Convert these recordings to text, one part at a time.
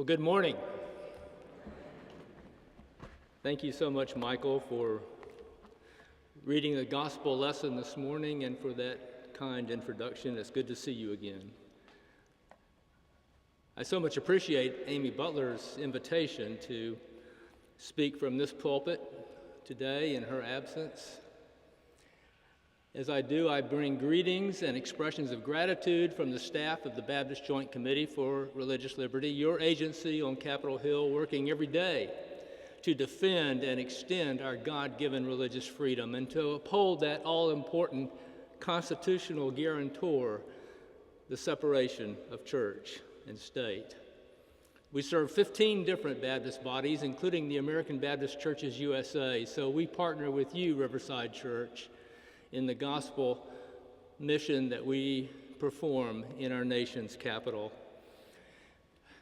Well, good morning. Thank you so much, Michael, for reading the gospel lesson this morning and for that kind introduction. It's good to see you again. I so much appreciate Amy Butler's invitation to speak from this pulpit today in her absence. As I do, I bring greetings and expressions of gratitude from the staff of the Baptist Joint Committee for Religious Liberty, your agency on Capitol Hill, working every day to defend and extend our God-given religious freedom and to uphold that all-important constitutional guarantor, the separation of church and state. We serve 15 different Baptist bodies, including the American Baptist Churches USA, so we partner with you, Riverside Church, in the gospel mission that we perform in our nation's capital.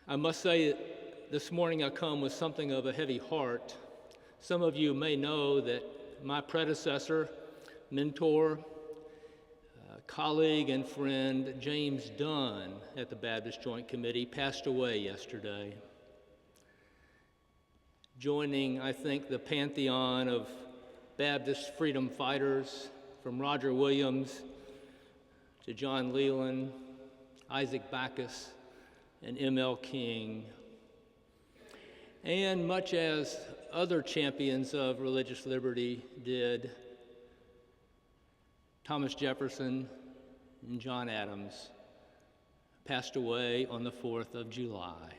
I must say this morning I come with something of a heavy heart. Some of you may know that my predecessor, mentor, colleague and friend, James Dunn at the Baptist Joint Committee, passed away yesterday, joining, I think, the pantheon of Baptist freedom fighters, from Roger Williams to John Leland, Isaac Backus, and M.L. King. And much as other champions of religious liberty did, Thomas Jefferson and John Adams passed away on the 4th of July.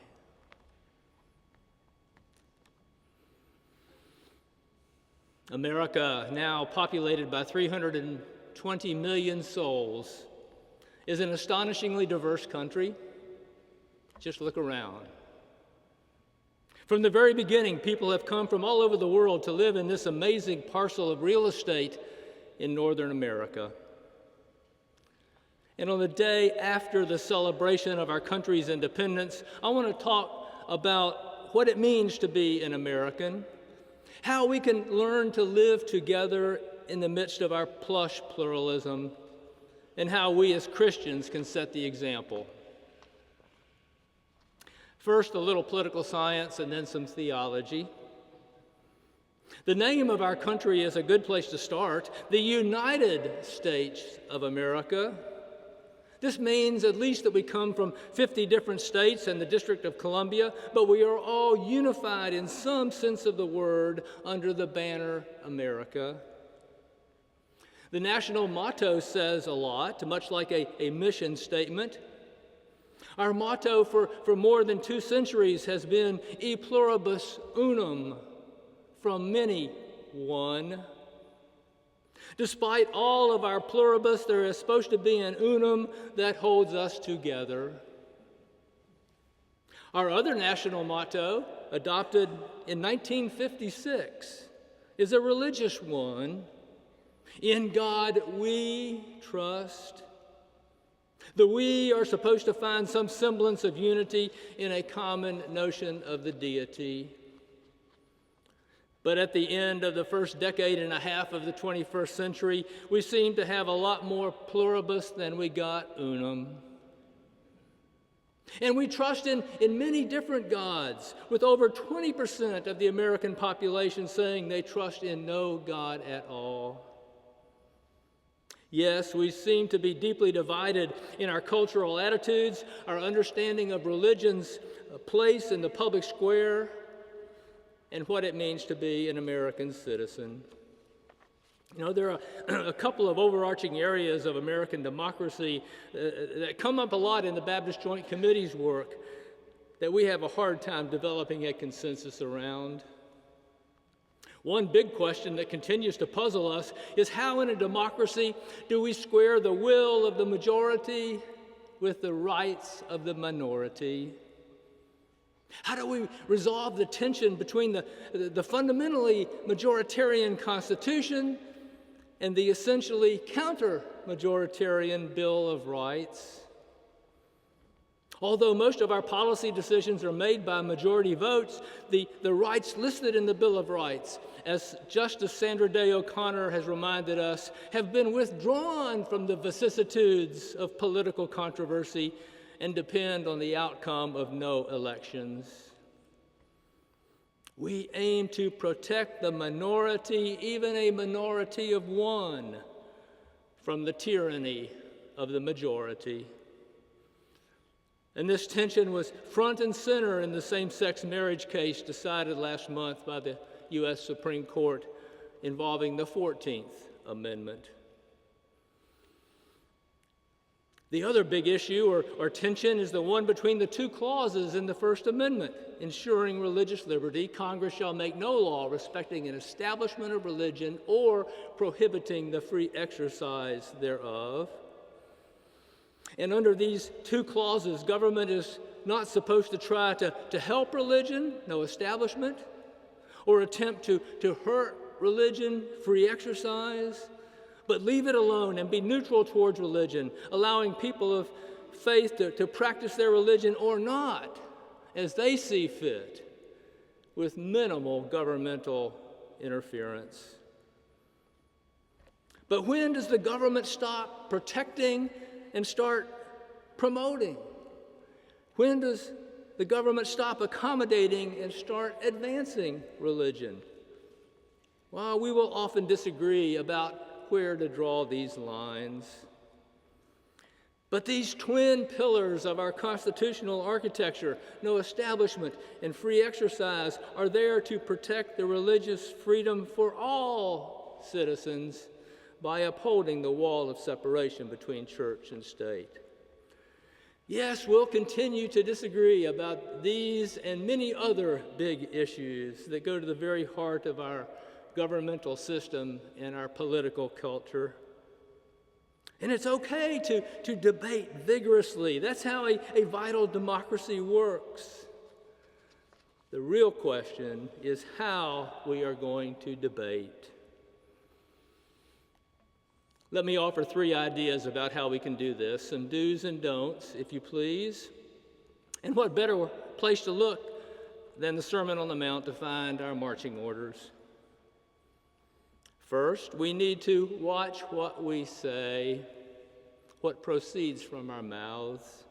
America, now populated by 320 million souls, is an astonishingly diverse country. Just look around. From the very beginning, people have come from all over the world to live in this amazing parcel of real estate in Northern America. And on the day after the celebration of our country's independence, I want to talk about what it means to be an American, how we can learn to live together in the midst of our plush pluralism, and how we as Christians can set the example. First, a little political science and then some theology. The name of our country is a good place to start, the United States of America. This means at least that we come from 50 different states and the District of Columbia, but we are all unified in some sense of the word under the banner America. The national motto says a lot, much like a mission statement. Our motto for more than 2 centuries has been E pluribus unum, from many, one. Despite all of our pluribus, there is supposed to be an unum that holds us together. Our other national motto, adopted in 1956, is a religious one. In God we trust. The we are supposed to find some semblance of unity in a common notion of the deity. But at the end of the first decade and a half of the 21st century, we seem to have a lot more pluribus than we got unum. And we trust in many different gods, with over 20% of the American population saying they trust in no God at all. Yes, we seem to be deeply divided in our cultural attitudes, our understanding of religion's place in the public square, and what it means to be an American citizen. You know, there are a couple of overarching areas of American democracy that come up a lot in the Baptist Joint Committee's work that we have a hard time developing a consensus around. One big question that continues to puzzle us is how in a democracy do we square the will of the majority with the rights of the minority? How do we resolve the tension between the fundamentally majoritarian Constitution and the essentially counter-majoritarian Bill of Rights? Although most of our policy decisions are made by majority votes, the rights listed in the Bill of Rights, as Justice Sandra Day O'Connor has reminded us, have been withdrawn from the vicissitudes of political controversy and depend on the outcome of no elections. We aim to protect the minority, even a minority of one, from the tyranny of the majority. And this tension was front and center in the same-sex marriage case decided last month by the U.S. Supreme Court involving the 14th Amendment. The other big issue or tension is the one between the two clauses in the First Amendment. Ensuring religious liberty, Congress shall make no law respecting an establishment of religion or prohibiting the free exercise thereof. And under these two clauses, government is not supposed to try to help religion, no establishment, or attempt to hurt religion, free exercise, but leave it alone and be neutral towards religion, allowing people of faith to practice their religion or not, as they see fit, with minimal governmental interference. But when does the government stop protecting and start promoting? When does the government stop accommodating and start advancing religion? Well, we will often disagree about where to draw these lines. But these twin pillars of our constitutional architecture, no establishment and free exercise, are there to protect the religious freedom for all citizens by upholding the wall of separation between church and state. Yes, we'll continue to disagree about these and many other big issues that go to the very heart of our governmental system and our political culture. And it's okay to debate vigorously. That's how a vital democracy works. The real question is how we are going to debate. Let me offer 3 ideas about how we can do this, some do's and don'ts, if you please. And what better place to look than the Sermon on the Mount to find our marching orders? First, we need to watch what we say, what proceeds from our mouths.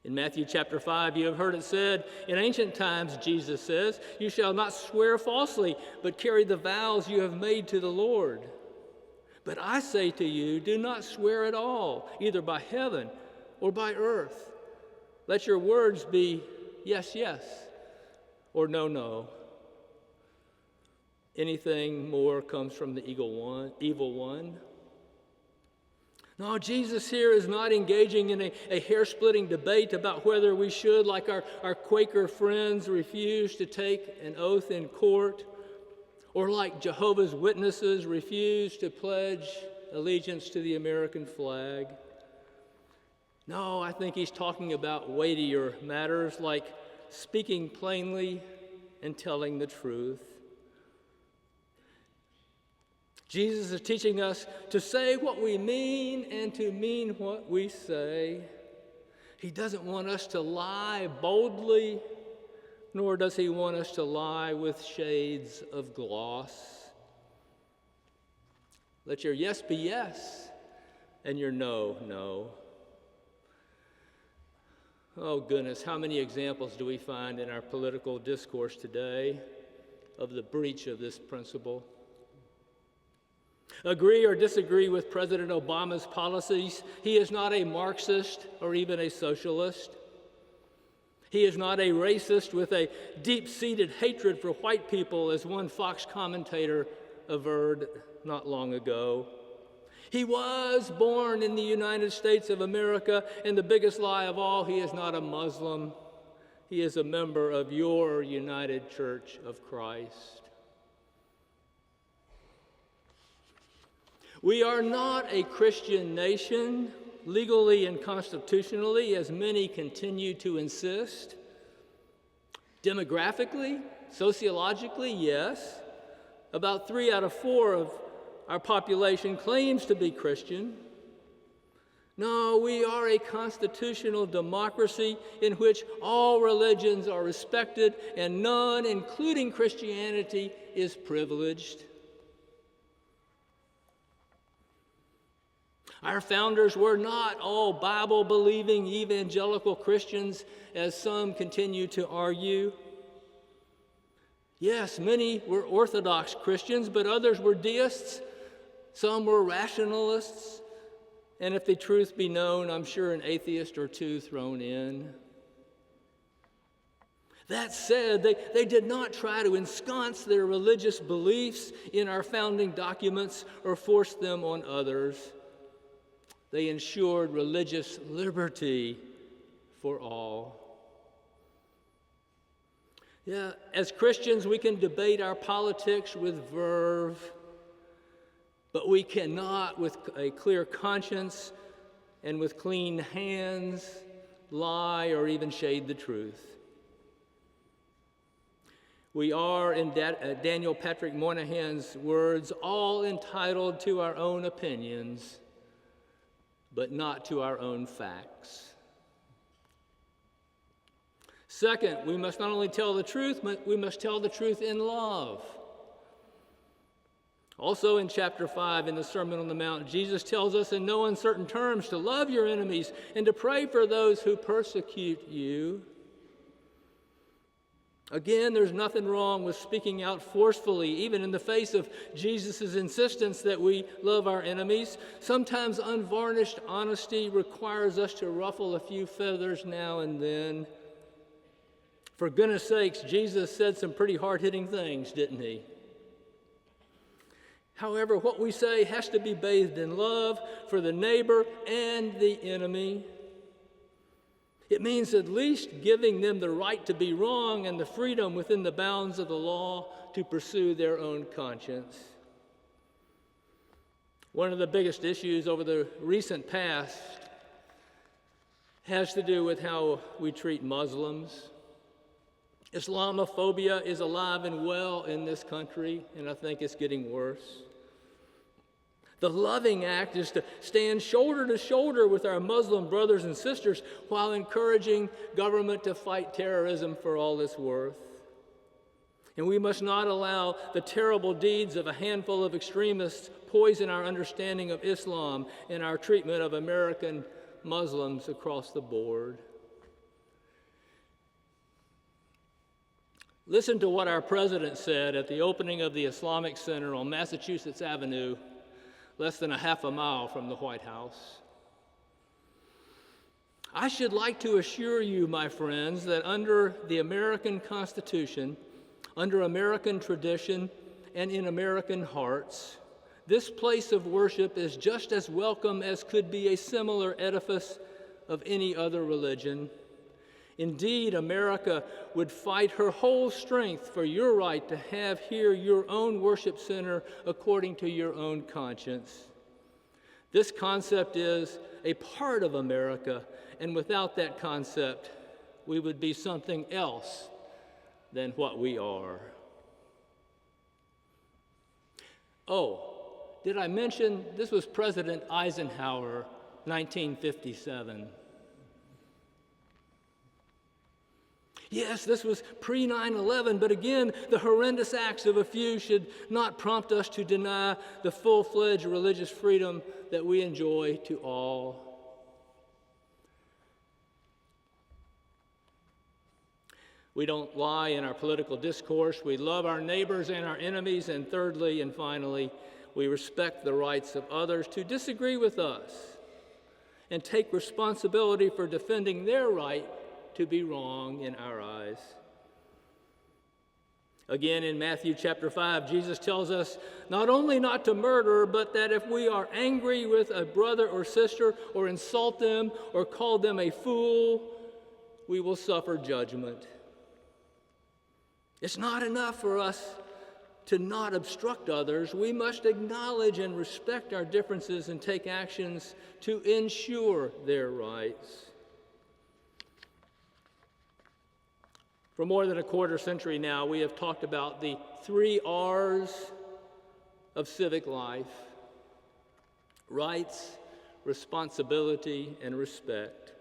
In Matthew chapter 5, you have heard it said, in ancient times, Jesus says, you shall not swear falsely, but carry the vows you have made to the Lord. But I say to you, do not swear at all, either by heaven or by earth. Let your words be yes, yes, or no, no. Anything more comes from the evil one. No, Jesus here is not engaging in a hair-splitting debate about whether we should, like our Quaker friends, refuse to take an oath in court, or like Jehovah's Witnesses, refuse to pledge allegiance to the American flag. No, I think he's talking about weightier matters like speaking plainly and telling the truth. Jesus is teaching us to say what we mean and to mean what we say. He doesn't want us to lie boldly, nor does he want us to lie with shades of gloss. Let your yes be yes, and your no, no. Oh goodness, how many examples do we find in our political discourse today of the breach of this principle? Agree or disagree with President Obama's policies, he is not a Marxist or even a socialist. He is not a racist with a deep-seated hatred for white people, as one Fox commentator averred not long ago. He was born in the United States of America, and the biggest lie of all, he is not a Muslim. He is a member of your United Church of Christ. We are not a Christian nation, legally and constitutionally, as many continue to insist. Demographically, sociologically, yes. About 3 out of 4 of our population claims to be Christian. No, we are a constitutional democracy in which all religions are respected and none, including Christianity, is privileged. Our founders were not all Bible-believing evangelical Christians, as some continue to argue. Yes, many were Orthodox Christians, but others were deists. Some were rationalists. And if the truth be known, I'm sure an atheist or two thrown in. That said, they did not try to ensconce their religious beliefs in our founding documents or force them on others. They ensured religious liberty for all. Yeah, as Christians, we can debate our politics with verve, but we cannot, with a clear conscience and with clean hands, lie or even shade the truth. We are, in Daniel Patrick Moynihan's words, all entitled to our own opinions, but not to our own facts. Second, we must not only tell the truth, but we must tell the truth in love. Also in chapter 5 in the Sermon on the Mount, Jesus tells us in no uncertain terms to love your enemies and to pray for those who persecute you. Again, there's nothing wrong with speaking out forcefully, even in the face of Jesus' insistence that we love our enemies. Sometimes unvarnished honesty requires us to ruffle a few feathers now and then. For goodness sakes, Jesus said some pretty hard-hitting things, didn't he? However, what we say has to be bathed in love for the neighbor and the enemy. It means at least giving them the right to be wrong and the freedom within the bounds of the law to pursue their own conscience. One of the biggest issues over the recent past has to do with how we treat Muslims. Islamophobia is alive and well in this country, and I think it's getting worse. The loving act is to stand shoulder to shoulder with our Muslim brothers and sisters while encouraging government to fight terrorism for all it's worth. And we must not allow the terrible deeds of a handful of extremists poison our understanding of Islam and our treatment of American Muslims across the board. Listen to what our president said at the opening of the Islamic Center on Massachusetts Avenue, less than a half a mile from the White House. I should like to assure you, my friends, that under the American Constitution, under American tradition, and in American hearts, this place of worship is just as welcome as could be a similar edifice of any other religion. Indeed, America would fight her whole strength for your right to have here your own worship center according to your own conscience. This concept is a part of America, and without that concept, we would be something else than what we are. Oh, did I mention this was President Eisenhower, 1957? Yes, this was pre-9/11, but again, the horrendous acts of a few should not prompt us to deny the full-fledged religious freedom that we enjoy to all. We don't lie in our political discourse. We love our neighbors and our enemies. And thirdly and finally, we respect the rights of others to disagree with us and take responsibility for defending their right to be wrong in our eyes. Again, in Matthew chapter 5, Jesus tells us not only not to murder, but that if we are angry with a brother or sister or insult them or call them a fool, we will suffer judgment. It's not enough for us to not obstruct others. We must acknowledge and respect our differences and take actions to ensure their rights. For more than a quarter century now, we have talked about the 3 R's of civic life: rights, responsibility, and respect.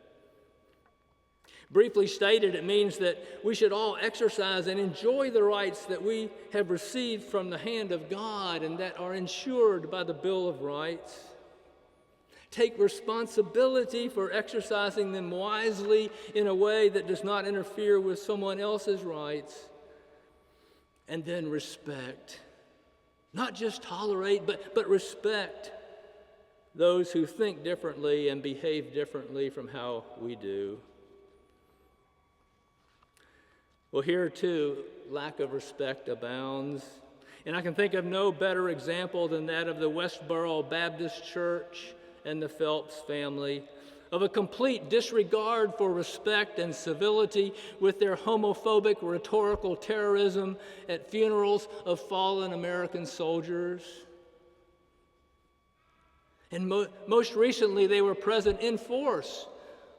Briefly stated, it means that we should all exercise and enjoy the rights that we have received from the hand of God and that are ensured by the Bill of Rights. Take responsibility for exercising them wisely in a way that does not interfere with someone else's rights. And then respect. Not just tolerate, but respect those who think differently and behave differently from how we do. Well, here too, lack of respect abounds. And I can think of no better example than that of the Westboro Baptist Church and the Phelps family, of a complete disregard for respect and civility with their homophobic rhetorical terrorism at funerals of fallen American soldiers. And most recently, they were present in force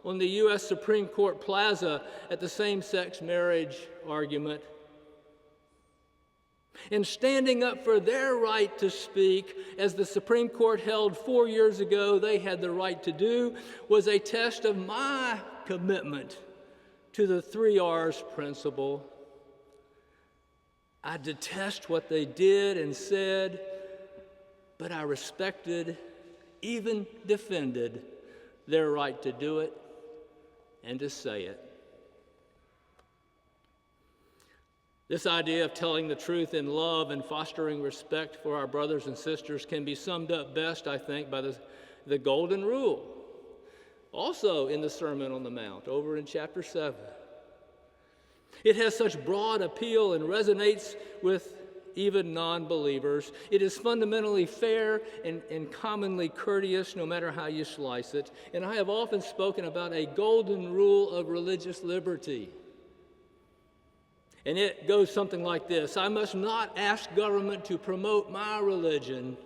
on the U.S. Supreme Court Plaza at the same-sex marriage argument. And standing up for their right to speak, as the Supreme Court held 4 years ago they had the right to do, was a test of my commitment to the 3 R's principle. I detest what they did and said, but I respected, even defended, their right to do it and to say it. This idea of telling the truth in love and fostering respect for our brothers and sisters can be summed up best, I think, by the golden rule, also in the Sermon on the Mount, over in chapter 7. It has such broad appeal and resonates with even non-believers. It is fundamentally fair and commonly courteous, no matter how you slice it. And I have often spoken about a golden rule of religious liberty. And it goes something like this: I must not ask government to promote my religion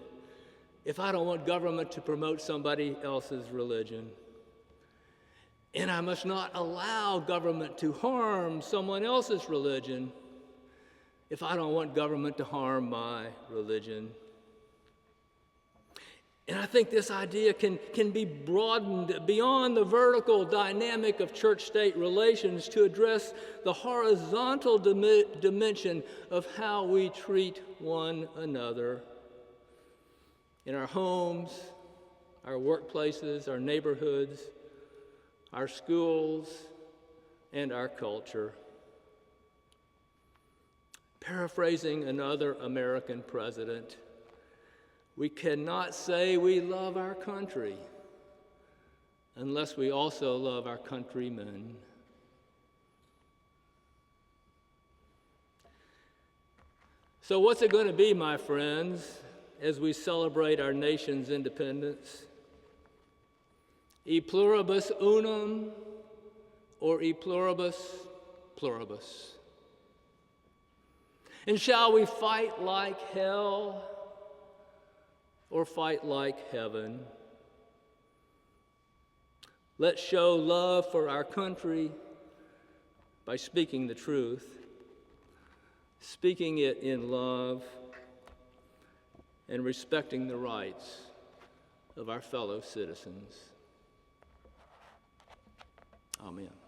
if I don't want government to promote somebody else's religion. And I must not allow government to harm someone else's religion if I don't want government to harm my religion. And I think this idea can be broadened beyond the vertical dynamic of church-state relations to address the horizontal dimension of how we treat one another in our homes, our workplaces, our neighborhoods, our schools, and our culture. Paraphrasing another American president, we cannot say we love our country unless we also love our countrymen. So what's it going to be, my friends, as we celebrate our nation's independence? E pluribus unum or e pluribus pluribus? And shall we fight like hell or fight like heaven? Let's show love for our country by speaking the truth, speaking it in love, and respecting the rights of our fellow citizens. Amen.